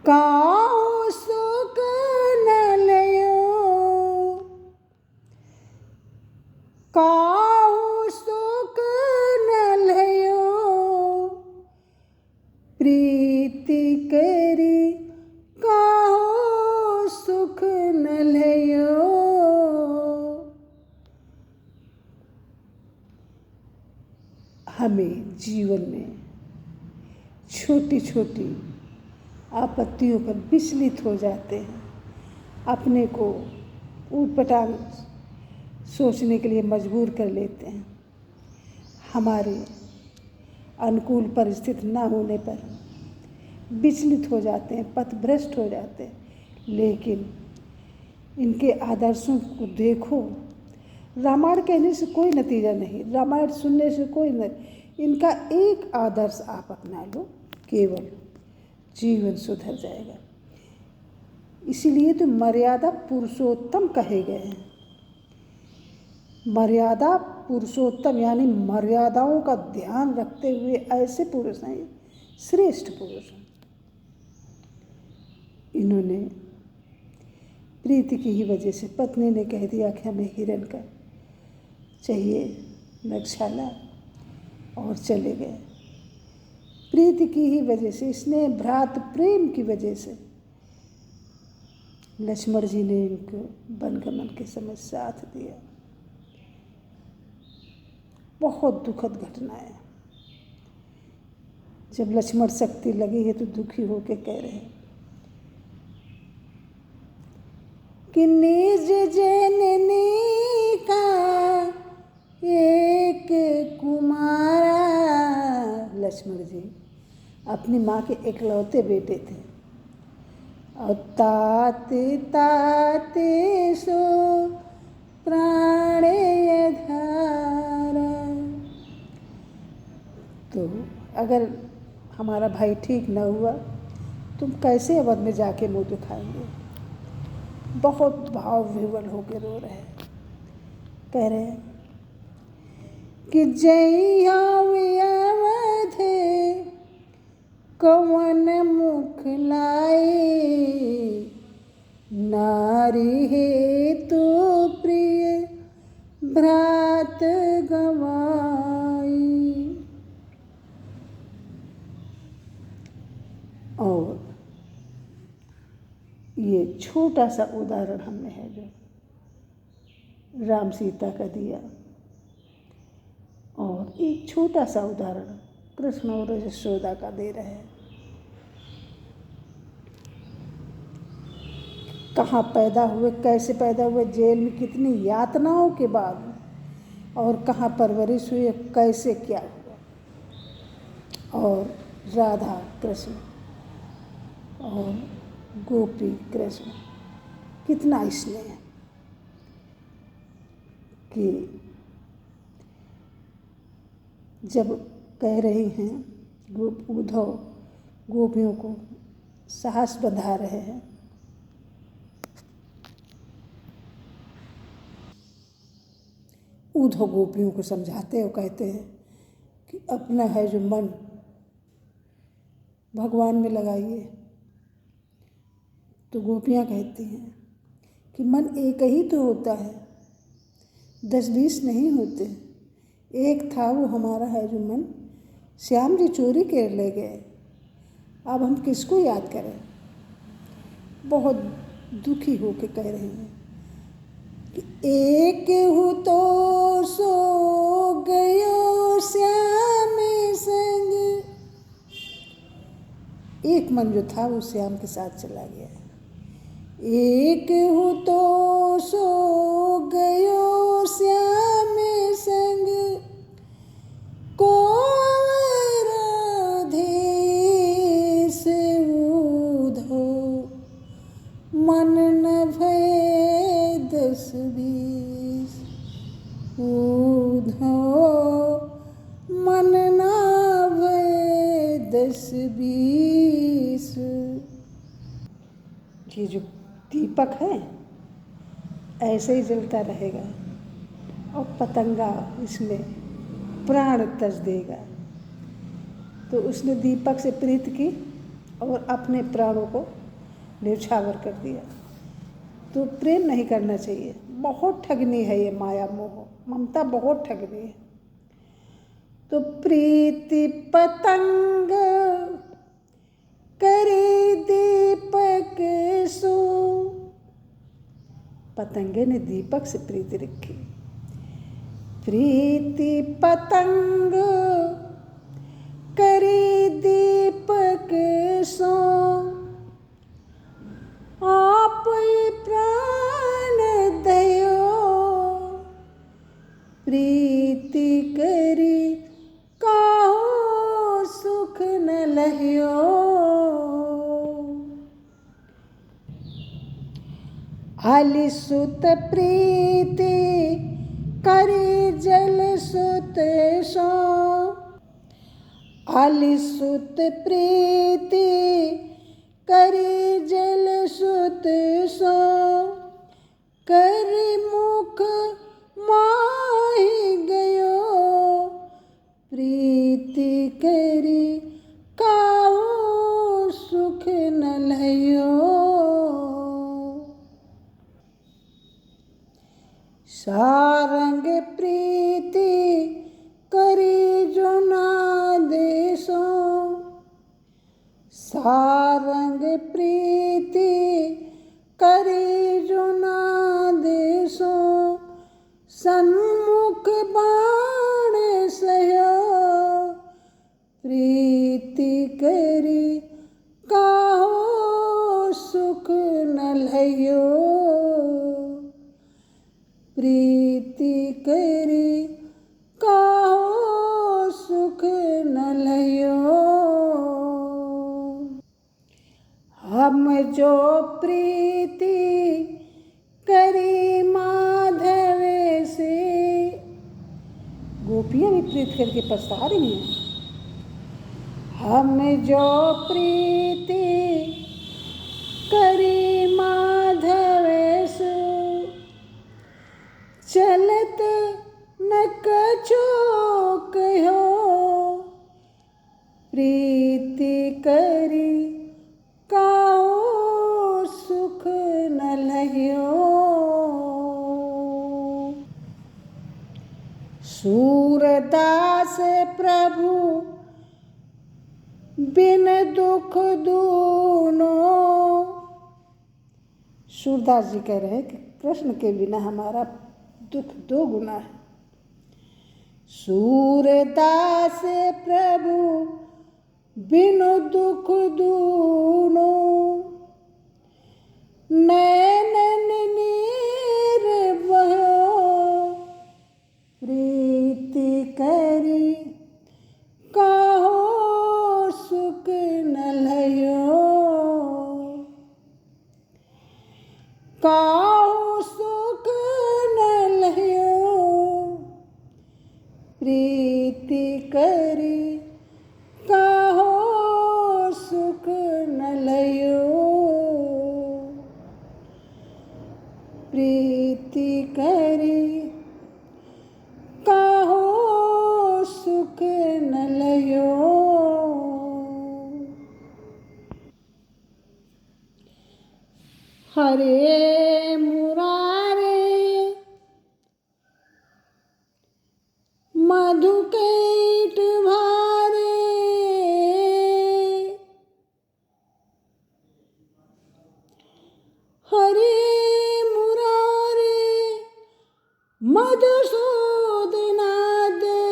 काहू सुख न लयो, काहू सुख न लयो, प्रीति करी काहू सुख न लयो। हमें जीवन में छोटी छोटी आपत्तियों पर विचलित हो जाते हैं, अपने को ऊटपटांग सोचने के लिए मजबूर कर लेते हैं। हमारे अनुकूल परिस्थिति न होने पर विचलित हो जाते हैं, पथभ्रष्ट हो जाते हैं। लेकिन इनके आदर्शों को देखो, रामायण कहने से कोई नतीजा नहीं, रामायण सुनने से कोई नहीं, इनका एक आदर्श आप अपना लो, केवल जीवन सुधर जाएगा। इसीलिए तो मर्यादा पुरुषोत्तम कहे गए हैं। मर्यादा पुरुषोत्तम यानी मर्यादाओं का ध्यान रखते हुए ऐसे पुरुष हैं, श्रेष्ठ पुरुष हैं। इन्होंने प्रीति की ही वजह से पत्नी ने कह दिया कि हमें हिरण का चाहिए नगशाला, और चले गए। प्रीति की ही वजह से, स्नेह भ्रात प्रेम की वजह से लक्ष्मण जी ने इनको वनगमन के समय साथ दिया। बहुत दुखद घटना है। जब लक्ष्मण शक्ति लगी है तो दुखी होके कह रहे हैं कि निज जननी का एक कुमारा। लक्ष्मण जी अपनी माँ के इकलौते बेटे थे, और ताते ताते सो प्राणेय धारा। तो अगर हमारा भाई ठीक न हुआ, तुम कैसे अवध में जाके मुँह दिखाएंगे। बहुत भाव विह्वल होकर रो रहे हैं, कह रहे हैं कि जैया अवध कवन मुख लाए, नारी है तो प्रिय भ्रात गवाई। और ये छोटा सा उदाहरण हमने है जो राम सीता का दिया, और एक छोटा सा उदाहरण कृष्ण और यशोदा का दे रहे हैं। कहाँ पैदा हुए, कैसे पैदा हुए, जेल में कितनी यातनाओं के बाद, और कहाँ परवरिश हुई, कैसे क्या हुआ। और राधा कृष्ण और गोपी कृष्ण कितना स्नेह कि जब कह रही हैं उद्धव गोपियों को साहस बंधा रहे हैं, उद्धव गोपियों को समझाते हो, कहते हैं कि अपना है जो मन भगवान में लगाइए। तो गोपियाँ कहती हैं कि मन एक ही तो होता है, 10-20 नहीं होते। एक था वो हमारा है जो मन श्याम जी चोरी कर ले गए, अब हम किसको याद करें। बहुत दुखी होके कह रहे हैं कि एक हूँ तो सो गयो श्याम संग। एक मन जो था वो श्याम के साथ चला गया। एक हूँ तो सो गयो श्याम संग, को राधेश उधो मन न भय 10-20। उधो मन न भय 10-20। ये जो दीपक है ऐसे ही जलता रहेगा, और पतंगा इसमें प्राण तज देगा। तो उसने दीपक से प्रीत की, और अपने प्राणों को न्यौछावर कर दिया। तो प्रेम नहीं करना चाहिए। बहुत ठगनी है ये माया मोह, ममता बहुत ठगनी है। तो प्रीति पतंग करे दीपक सो, पतंगे ने दीपक से प्रीति रखी। प्रीति पतंग करे दीपक सो, आप प्राण दयो, प्रीति करी काहो सुख न लह्यो। आली सुत प्रीति करी जल सुत सो, आली सुत प्रीति करी जल सुत सो, कर मुख माहि गयो, प्रीति करी काहो सुख न लह्यो। सारंग प्रीति करी जो ना देसो, सारंग प्रीति करी जो ना देसो, सन्मुख बाण सहयो, प्रीति करी काहो सुख न लह्यो, प्रीति करी काहो सुख न लह्यो। हम जो प्रीति करी माधव से, गोपियाँ भी प्रीत करके पछता रही हैं। हम जो प्रीति करी माधव से, चलत न कछो कहो, प्रीति करी काहो सुख न लह्यो। सूरदास प्रभु बिन दुख दूनो, सूरदास जी कह रहे हैं कि कृष्ण के बिना हमारा दुख दो गुना है। सूरदास प्रभु बिनु दुख दूनो, नैनन नीर बहो, प्रीति करी काहो सुख न लह्यो, काहो सुख न लह्यो, प्रीति करी काहो सुख न लह्यो, प्रीति करी काहो सुख न लह्यो। हरे मुरारे मधुकैट भारे, हरे मुरारे मधुसूदना दे,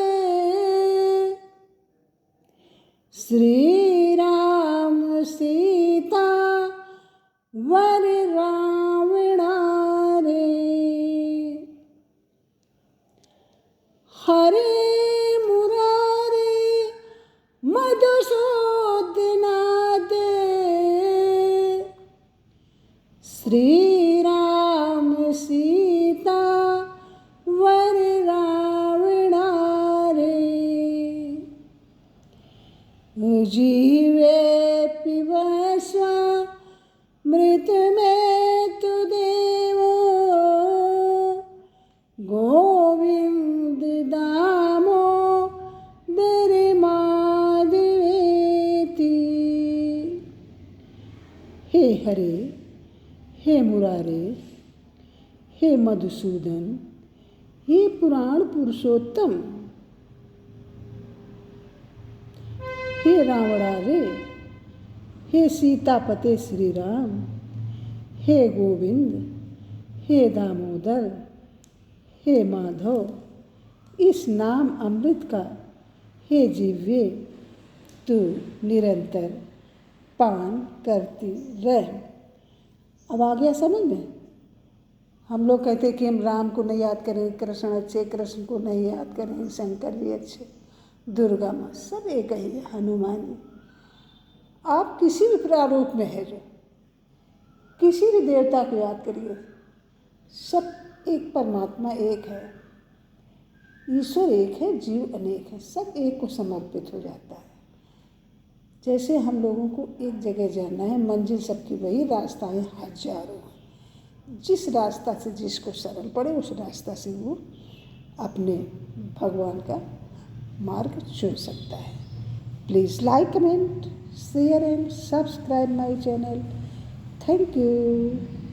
श्री राम सीता वर रावणा रे, हरे मुरारे मधुसूदना दे, श्री राम सीता वर रावणा रे, जीवे पिबस्व मृत में तु देवो, गोविंद दामो दर माधवेति, हे हरे, हे मुरारे, हे मधुसूदन, हे पुराण पुरुषोत्तम, हे रावणारे, हे सीतापते श्री राम, हे गोविंद, हे दामोदर, हे माधव, इस नाम अमृत का हे जिह्वे तू निरंतर पान करती रह। अब आ गया समझ में? हम लोग कहते हैं कि हम राम को नहीं याद करें, कृष्ण अच्छे, कृष्ण को नहीं याद करें, शंकर भी अच्छे, दुर्गा माँ सब एक ही है, हनुमान जी। आप किसी भी प्रारूप में है जो, किसी भी देवता को याद करिए, सब एक, परमात्मा एक है, ईश्वर एक है, जीव अनेक है, सब एक को समर्पित हो जाता है। जैसे हम लोगों को एक जगह जाना है, मंजिल सबकी वही, रास्ताएं हजारों हैं। जिस रास्ता से जिसको सरल पड़े उस रास्ता से वो अपने भगवान का मार्ग चुन सकता है। Please like, comment, share and subscribe my channel. Thank you.